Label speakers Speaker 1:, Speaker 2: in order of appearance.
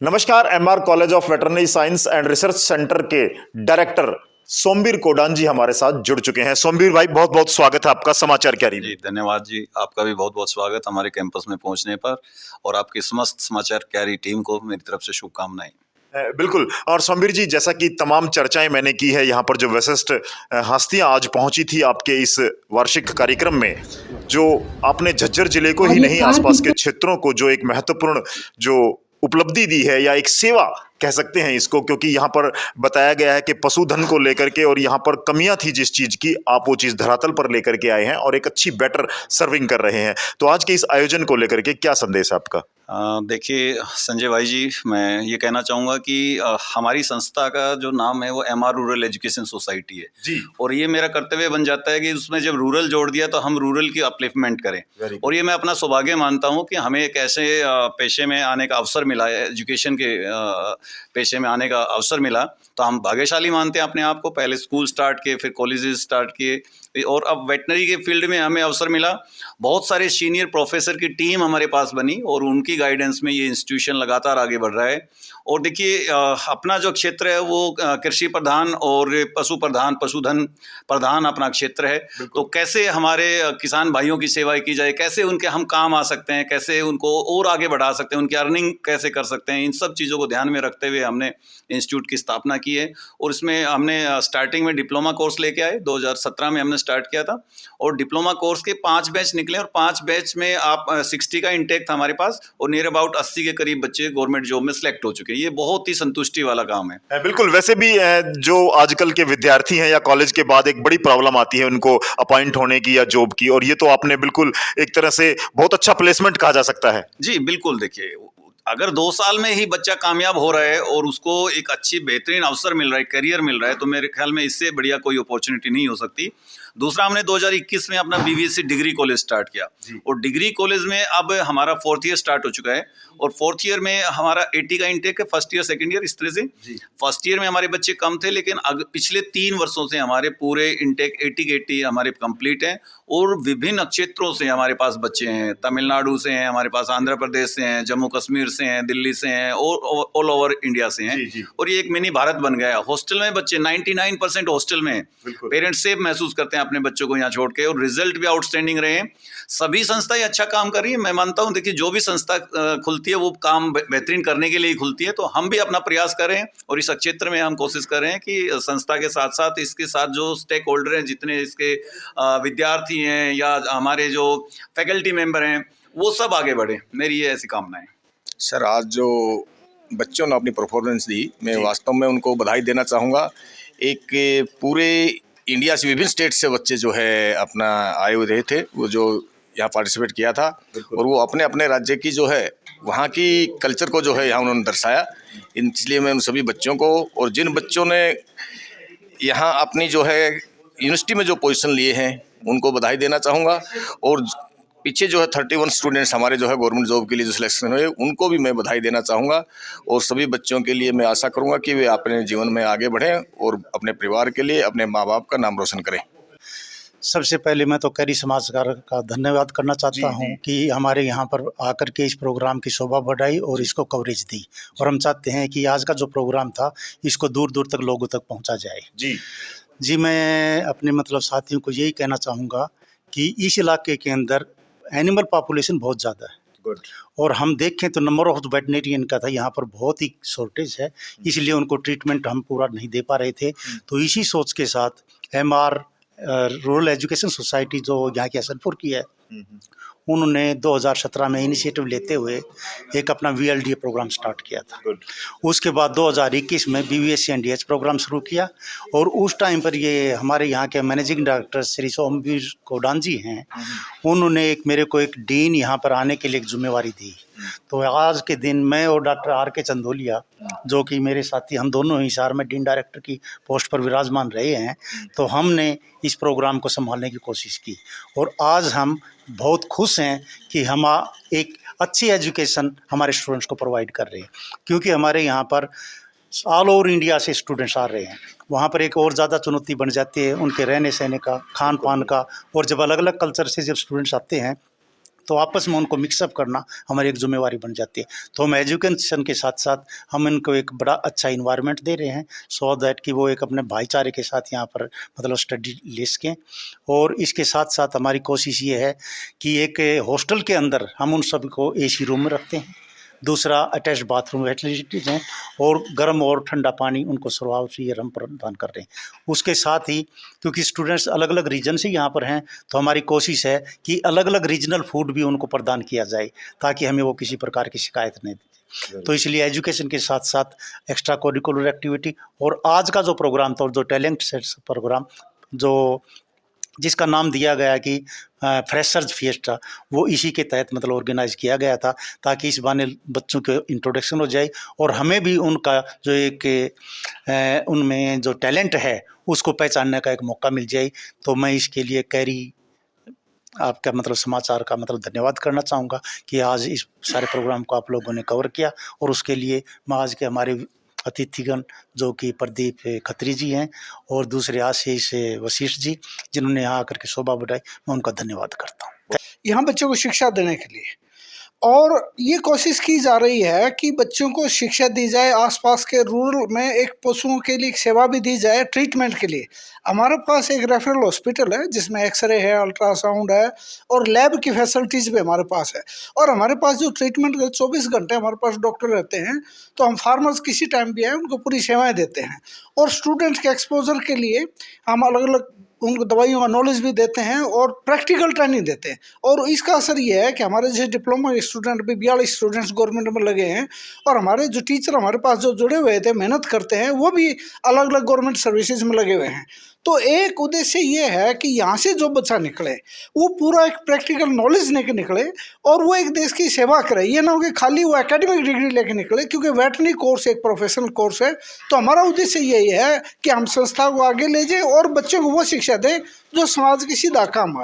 Speaker 1: नमस्कार। MR college of veterinary science and research centre के director Somvir Kodan जी हमारे साथ जुड़ चुके हैं। सोमवीर भाई, बहुत बहुत स्वागत है आपका समाचार क्यारी में।
Speaker 2: जी धन्यवाद जी, आपका भी बहुत बहुत स्वागत हमारे कैंपस में पहुंचने पर, और आपकी समस्त समाचार क्यारी टीम को मेरी तरफ से शुभकामनाएं।
Speaker 1: बिल्कुल। और सोमवीर जी, जैसा कि तमाम चर्चाएं मैंने की है, यहाँ पर जो विशिष्ट हस्तियां आज पहुंची थी आपके इस वार्षिक कार्यक्रम में, जो आपने झज्जर जिले को ही नहीं आसपास के क्षेत्रों को जो एक महत्वपूर्ण जो उपलब्धि दी है, या एक सेवा कह सकते हैं इसको, क्योंकि यहाँ पर बताया गया है कि पशुधन को लेकर के और यहाँ पर कमियां थी जिस चीज की, आप वो चीज धरातल पर लेकर के आए हैं और एक अच्छी बेटर सर्विंग कर रहे हैं। तो आज के इस आयोजन को लेकर के क्या संदेश है आपका?
Speaker 2: देखिए संजय भाई जी, मैं ये कहना चाहूँगा कि हमारी संस्था का जो नाम है वो एमआर रूरल एजुकेशन सोसाइटी है
Speaker 1: जी।
Speaker 2: और ये मेरा कर्तव्य बन जाता है कि उसमें जब रूरल जोड़ दिया तो हम रूरल की अपलिफ्टमेंट करें। और ये मैं अपना सौभाग्य मानता हूँ कि हमें एक ऐसे पेशे में आने का अवसर मिला है, एजुकेशन के पेशे में आने का अवसर मिला, तो हम भाग्यशाली मानते हैं अपने आप को। पहले स्कूल स्टार्ट किए, फिर कॉलेजेस स्टार्ट किए, और अब वेटनरी के फील्ड में हमें अवसर मिला। बहुत सारे सीनियर प्रोफेसर की टीम हमारे पास बनी और उनकी गाइडेंस में ये इंस्टीट्यूशन लगातार आगे बढ़ रहा है। और देखिए, अपना जो क्षेत्र है वो कृषि प्रधान और पशु प्रधान, पशुधन प्रधान अपना क्षेत्र है। तो कैसे हमारे किसान भाइयों की सेवा की जाए, कैसे उनके हम काम आ सकते हैं, कैसे उनको और आगे बढ़ा सकते हैं, उनकी अर्निंग कैसे कर सकते हैं, इन सब चीज़ों को ध्यान में रखते हुए हमने इंस्टीट्यूट की स्थापना की है। और इसमें हमने स्टार्टिंग में डिप्लोमा कोर्स लेके आए, 2017 में हमने स्टार्ट किया था, और डिप्लोमा कोर्स के 5 बैच निकले, और 5 बैच में आप 60 का इंटेक था हमारे पास, और नियर अबाउट 80 के करीब बच्चे गवर्नमेंट जॉब में सिलेक्ट हो चुके हैं। ये बहुत ही संतुष्टि वाला काम है।
Speaker 1: बिल्कुल। वैसे भी जो आजकल के विद्यार्थी हैं या कॉलेज के बाद एक बड़ी प्रॉब्लम आती है उनको अपॉइंट होने की या जॉब की, और ये तो आपने बिल्कुल एक तरह से बहुत अच्छा प्लेसमेंट कहा जा सकता है।
Speaker 2: जी बिल्कुल। देखिए, अगर 2 साल में ही बच्चा कामयाब हो रहा है और उसको एक अच्छी बेहतरीन अवसर मिल रहा है, करियर मिल रहा है, तो मेरे ख्याल में इससे बढ़िया कोई अपॉर्चुनिटी नहीं हो सकती। दूसरा, हमने 2021 में अपना बीवीएससी डिग्री कॉलेज स्टार्ट किया, और डिग्री कॉलेज में अब हमारा 4th ईयर स्टार्ट हो चुका है, और 4th ईयर में हमारा 80 का इंटेक है, फर्स्ट ईयर सेकंड ईयर इस तरह से। फर्स्ट ईयर में हमारे बच्चे कम थे, लेकिन पिछले 3 वर्षों से हमारे पूरे इंटेक 80 के 80 हमारे कंप्लीट हैं, और विभिन्न क्षेत्रों से हमारे पास बच्चे हैं। तमिलनाडु से हैं हमारे पास, आंध्र प्रदेश से हैं, जम्मू कश्मीर से हैं, दिल्ली से हैं, और ऑल ओवर इंडिया से हैं। और ये एक मिनी भारत बन गया है। हॉस्टल में बच्चे 99% हॉस्टल में, पेरेंट्स सेफ महसूस करते हैं अपने बच्चों को यहाँ छोड़ के, और रिजल्ट भी आउटस्टैंडिंग रहे हैं। सभी संस्थाएं अच्छा काम कर रही है, मैं मानता हूँ। देखिए, जो भी संस्था खुलती है वो काम बेहतरीन करने के लिए खुलती है, तो हम भी अपना प्रयास कर रहे हैं, और इस क्षेत्र में हम कोशिश कर रहे हैं कि संस्था के साथ साथ इसके साथ जो स्टेक होल्डर हैं, जितने इसके विद्यार्थी हैं या हमारे जो फैकल्टी मेंबर हैं, वो सब आगे बढ़े। मेरी ये ऐसी कामना है।
Speaker 3: सर, आज जो बच्चों ने अपनी परफॉर्मेंस दी, मैं वास्तव में उनको बधाई देना चाहूँगा। एक पूरे इंडिया से विभिन्न स्टेट से बच्चे जो है अपना आए हुए रहे थे, वो जो यहाँ पार्टिसिपेट किया था, और वो अपने अपने राज्य की जो है वहाँ की कल्चर को जो है यहाँ उन्होंने दर्शाया। इसलिए मैं उन सभी बच्चों को, और जिन बच्चों ने यहाँ अपनी जो है यूनिवर्सिटी में जो पोजीशन लिए हैं, उनको बधाई देना चाहूँगा। और पीछे जो है 31 स्टूडेंट्स हमारे जो है गवर्नमेंट जॉब के लिए जो सिलेक्शन हुए, उनको भी मैं बधाई देना चाहूँगा। और सभी बच्चों के लिए मैं आशा करूँगा कि वे अपने जीवन में आगे बढ़ें और अपने परिवार के लिए, अपने माँ बाप का नाम रोशन करें।
Speaker 4: सबसे पहले मैं तो कैरी समाजकार का धन्यवाद करना चाहता हूं कि हमारे यहाँ पर आकर के इस प्रोग्राम की शोभा बढ़ाई और इसको कवरेज दी, और हम चाहते हैं कि आज का जो प्रोग्राम था इसको दूर दूर तक लोगों तक पहुँचा जाए। जी, मैं अपने मतलब साथियों को यही कहना चाहूँगा कि इस इलाके के अंदर एनिमल पॉपुलेशन बहुत ज़्यादा है, और हम देखें तो नंबर ऑफ वेटनेरियन का था यहाँ पर बहुत ही शॉर्टेज है, इसलिए उनको ट्रीटमेंट हम पूरा नहीं दे पा रहे थे। तो इसी सोच के साथ एमआर रूरल एजुकेशन सोसाइटी जो यहाँ की असलपुर की है, उन्होंने 2017 में इनिशिएटिव लेते हुए एक अपना VLDA प्रोग्राम स्टार्ट किया था। उसके बाद 2021 में BVSC NDH प्रोग्राम शुरू किया, और उस टाइम पर ये हमारे यहाँ के मैनेजिंग डायरेक्टर श्री सोमवीर कोडान जी हैं, उन्होंने मेरे को एक डीन यहाँ पर आने के लिए एक जिम्मेवारी दी। तो आज के दिन मैं और डॉक्टर RK चंदोलिया, जो कि मेरे साथी, हम दोनों ही शहर में डीन डायरेक्टर की पोस्ट पर विराजमान रहे हैं, तो हमने इस प्रोग्राम को संभालने की कोशिश की, और आज हम बहुत खुश हैं कि हम एक अच्छी एजुकेशन हमारे स्टूडेंट्स को प्रोवाइड कर रहे हैं, क्योंकि हमारे यहाँ पर ऑल ओवर इंडिया से स्टूडेंट्स आ रहे हैं। वहाँ पर एक और ज़्यादा चुनौती बन जाती है उनके रहने सहने का, खान पान का, और जब अलग अलग कल्चर से जब स्टूडेंट्स आते हैं तो आपस में उनको मिक्सअप करना हमारी एक जिम्मेवारी बन जाती है। तो हम एजुकेशन के साथ साथ हम इनको एक बड़ा अच्छा इन्वायरमेंट दे रहे हैं, सो दैट कि वो एक अपने भाईचारे के साथ यहाँ पर मतलब स्टडी ले सकें। और इसके साथ साथ हमारी कोशिश ये है कि एक हॉस्टल के अंदर हम उन सबको एसी रूम में रखते हैं, दूसरा अटैच्ड बाथरूम फैसिलिटीज़ हैं, और गर्म और ठंडा पानी उनको स्वभाव से ये हम प्रदान कर रहे हैं। उसके साथ ही क्योंकि स्टूडेंट्स अलग अलग रीजन से यहाँ पर हैं, तो हमारी कोशिश है कि अलग अलग रीजनल फूड भी उनको प्रदान किया जाए, ताकि हमें वो किसी प्रकार की शिकायत नहीं दे। तो इसलिए एजुकेशन के साथ साथ एक्स्ट्रा करिकुलर एक्टिविटी, और आज का जो प्रोग्राम था, जो टैलेंट सेट्स प्रोग्राम जो जिसका नाम दिया गया कि फ्रेशर्स फिएस्टा, वो इसी के तहत मतलब ऑर्गेनाइज किया गया था, ताकि इस बहाने बच्चों के इंट्रोडक्शन हो जाए और हमें भी उनका जो एक उनमें जो टैलेंट है उसको पहचानने का एक मौका मिल जाए। तो मैं इसके लिए कैरी आपका मतलब समाचार का मतलब धन्यवाद करना चाहूँगा कि आज इस सारे प्रोग्राम को आप लोगों ने कवर किया, और उसके लिए मैं आज के हमारे अतिथिगण जो कि प्रदीप खत्री जी हैं और दूसरे आशीष वशिष्ठ जी, जिन्होंने यहाँ आकर के शोभा बढ़ाई, मैं उनका धन्यवाद करता हूँ।
Speaker 5: यहाँ बच्चों को शिक्षा देने के लिए, और ये कोशिश की जा रही है कि बच्चों को शिक्षा दी जाए, आसपास के रूरल में एक पशुओं के लिए सेवा भी दी जाए ट्रीटमेंट के लिए। हमारे पास एक रेफरल हॉस्पिटल है जिसमें एक्सरे है, अल्ट्रासाउंड है, और लैब की फैसिलिटीज़ भी हमारे पास है। और हमारे पास जो ट्रीटमेंट 24 घंटे हमारे पास डॉक्टर रहते हैं, तो हम फार्मर्स किसी टाइम भी आए उनको पूरी सेवाएँ देते हैं। और स्टूडेंट्स के एक्सपोजर के लिए हम अलग अलग उनको दवाइयों का नॉलेज भी देते हैं और प्रैक्टिकल ट्रेनिंग देते हैं। और इसका असर ये है कि हमारे जैसे डिप्लोमा स्टूडेंट भी 42 स्टूडेंट्स गवर्नमेंट में लगे हैं, और हमारे जो टीचर हमारे पास जो जुड़े हुए थे, मेहनत करते हैं, वो भी अलग अलग गवर्नमेंट सर्विसेज में लगे हुए हैं। तो एक उद्देश्य ये है कि यहाँ से जो बच्चा निकले वो पूरा एक प्रैक्टिकल नॉलेज लेके निकले, और वो एक देश की सेवा करे। ये ना हो कि खाली वो एकेडमिक डिग्री लेके निकले, क्योंकि वेटरनरी कोर्स एक प्रोफेशनल कोर्स है। तो हमारा उद्देश्य यही है कि हम संस्था को आगे ले जाएं और बच्चों को वो शिक्षा दें जो समाज की सीधा काम है।